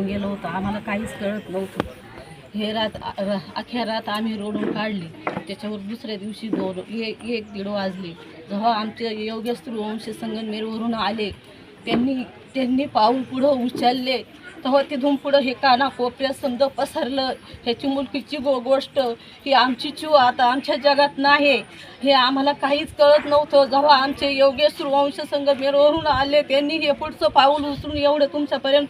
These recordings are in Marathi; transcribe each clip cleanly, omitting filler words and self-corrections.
गेलो होतो, आम्हाला काहीच कळत नव्हतं. हे अख्ख्या रात आम्ही रोडून काढली. त्याच्यावर दुसऱ्या दिवशी 1-1:30 वाजले. जेव्हा आमचे योगेश सूर्यवंश संगमनेरवरून आले, त्यांनी पाऊल पुढं उचलले, तेव्हा तिथून पुढं हे कानाकोपऱ्यात समजा पसरलं. ह्याची मुलकीची गोष्ट ही आमची चूक आता आमच्या जगात नाही, हे आम्हाला काहीच कळत नव्हतं. जेव्हा आमचे योगेश सूर्यवंश संगमनेरवरून आले, त्यांनी हे पुढचं पाऊल उचलून एवढं तुमच्यापर्यंत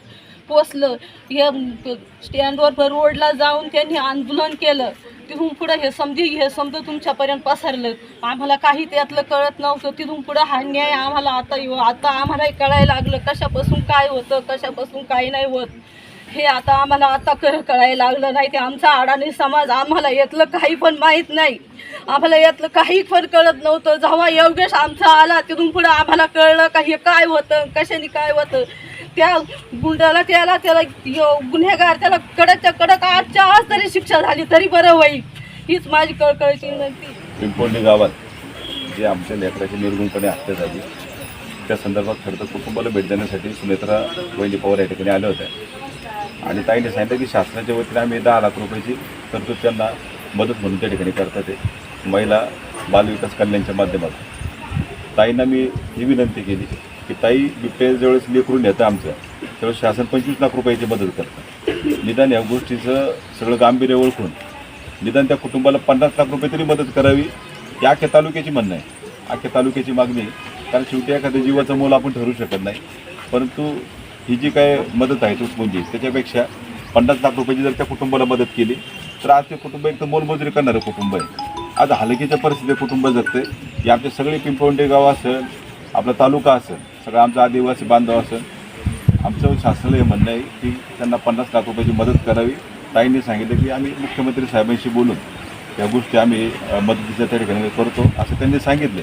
पोचलं. हे स्टँडवर रोडला जाऊन त्यांनी आंदोलन केलं. तिथून पुढं हे समजा तुमच्यापर्यंत पसरलं. आम्हाला काही त्यातलं कळत नव्हतं. तिथून पुढं हा न्याय आम्हाला आता आम्हालाही कळायला लागलं, कशापासून काय होतं, कशापासून काय नाही होत हे आता आम्हाला कळायला लागलं. नाही ते आमचा अडाणी समाज, आम्हाला यातलं काही पण माहीत नाही, आम्हाला यातलं काही पण कळत नव्हतं. जेव्हा योगेश आमचा आला, तिथून पुढं आम्हाला कळलं का हे काय होतं, कशाने काय होतं. त्या गुंडाला त्याला गुन्हेगार त्याला कडकच्या कडक 8च्या 8 तरी शिक्षा झाली तरी बरं होईल, हीच माझी कळकळीची विनंती. पिंपोंडी गावात जे आमच्या लेकराची निर्गुणपणे हत्या झाली, त्या संदर्भात खरं तर कुटुंबाला भेट देण्यासाठी सुनेत्रा वहिनी पवार या ठिकाणी आल्या होत्या. आणि ताईने सांगितलं की शासनाच्या वतीने आम्ही 10 लाख रुपयाची तरतूद त्यांना मदत म्हणून त्या ठिकाणी करतात आहे, महिला बालविकास कल्याणच्या माध्यमातून. ताईंना मी ही विनंती केली की ताई बिबट्या ज्यावेळेस लेकरून येतं आमचं, त्यावेळेस शासन 25 लाख रुपयाची मदत करतं. निदान या गोष्टीचं सगळं गांभीर्य ओळखून निदान त्या कुटुंबाला 50 लाख रुपये तरी मदत करावी, ही अख्ख्या तालुक्याची म्हणणं आहे, अख्ख्या तालुक्याची मागणी. कारण शेवटी एखाद्या जीवाचं मोल आपण ठरवू शकत नाही, परंतु ही जी काय मदत आहे तुटपुंजी, त्याच्यापेक्षा 50 लाख रुपयाची जर त्या कुटुंबाला मदत केली तर आज ते कुटुंब एक तर मोलमजुरी करणारं कुटुंब आहे. आज हलकीच्या परिस्थितीत कुटुंब जगते. हे आमचे सगळे पिंपळवंडी गाव असेल, आपला तालुका असेल, सगळं आमचा आदिवासी बांधव असेल, आमचं शासनाला हे म्हणणं आहे की त्यांना 50 लाख रुपयाची मदत करावी. ताईंनी सांगितलं की आम्ही मुख्यमंत्री साहेबांशी बोलून त्या गोष्टी आम्ही मदतीच्या त्या ठिकाणी करतो असं त्यांनी सांगितले.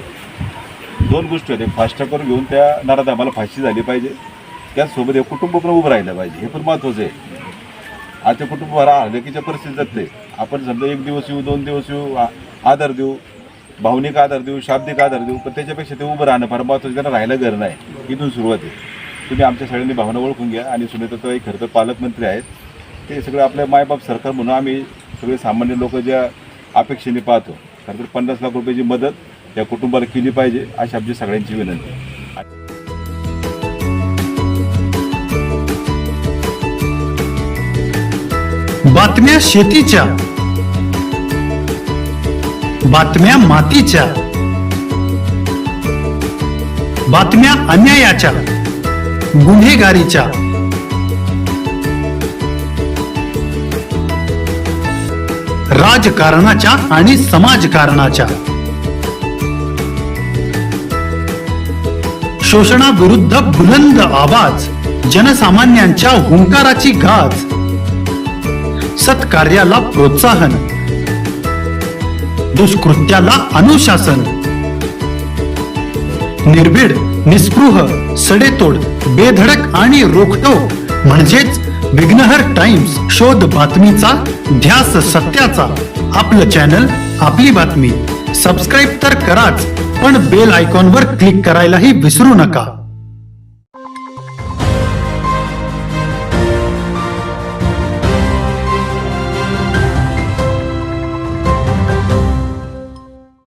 2 गोष्टी आहेत, फास्ट ट्रॅकवर घेऊन त्या नराधमाला फाशी झाली पाहिजे, त्याचसोबत हे कुटुंब पण उभं राहिलं पाहिजे, हे पण महत्त्वाचं आहे. आज ते कुटुंब हलकीच्या परिस्थितीत जगते. आपण समजा 1 दिवस येऊ, 2 दिवस येऊ, आधार देऊ, भावनिक आधार देऊ, शाब्दिक आधार देऊ, पण त्याच्यापेक्षा ते उभं राहणं फार महत्त्वाचं. त्यांना राहायला घर नाही, इथून सुरुवात आहे. तुम्ही आमच्या सगळ्यांनी भावना ओळखून घ्या. आणि सुनेत्राताई खरं तर पालकमंत्री आहेत, ते सगळं आपल्या मायबाप सरकार म्हणून आम्ही सगळे सामान्य लोक ज्या अपेक्षेने पाहतो, खरं तर 50 लाख रुपयाची मदत त्या कुटुंबाला केली पाहिजे अशी आमची सगळ्यांची विनंती. बातम्या शेतीच्या, बातम्या मातीच्या, बातम्या अन्यायाच्या, गुन्हेगारीच्या, राजकारणाच्या आणि समाजकारणाच्या, शोषणाविरुद्ध बुलंद आवाज, जनसामान्यांच्या हुंकाराची गाज, सत्कार्याला प्रोत्साहन, दुष्कृत्याला अनुशासन, निर्भीड, निस्पृह, सडेतोड, बेधडक आणि रोखठोक म्हणजेच विघ्नहर टाइम्स. शोध बातमीचा, ध्यास सत्याचा. आपलं चॅनल, आपली बातमी. सबस्क्राईब तर कराच, पण बेल आयकॉनवर क्लिक करायलाही विसरू नका.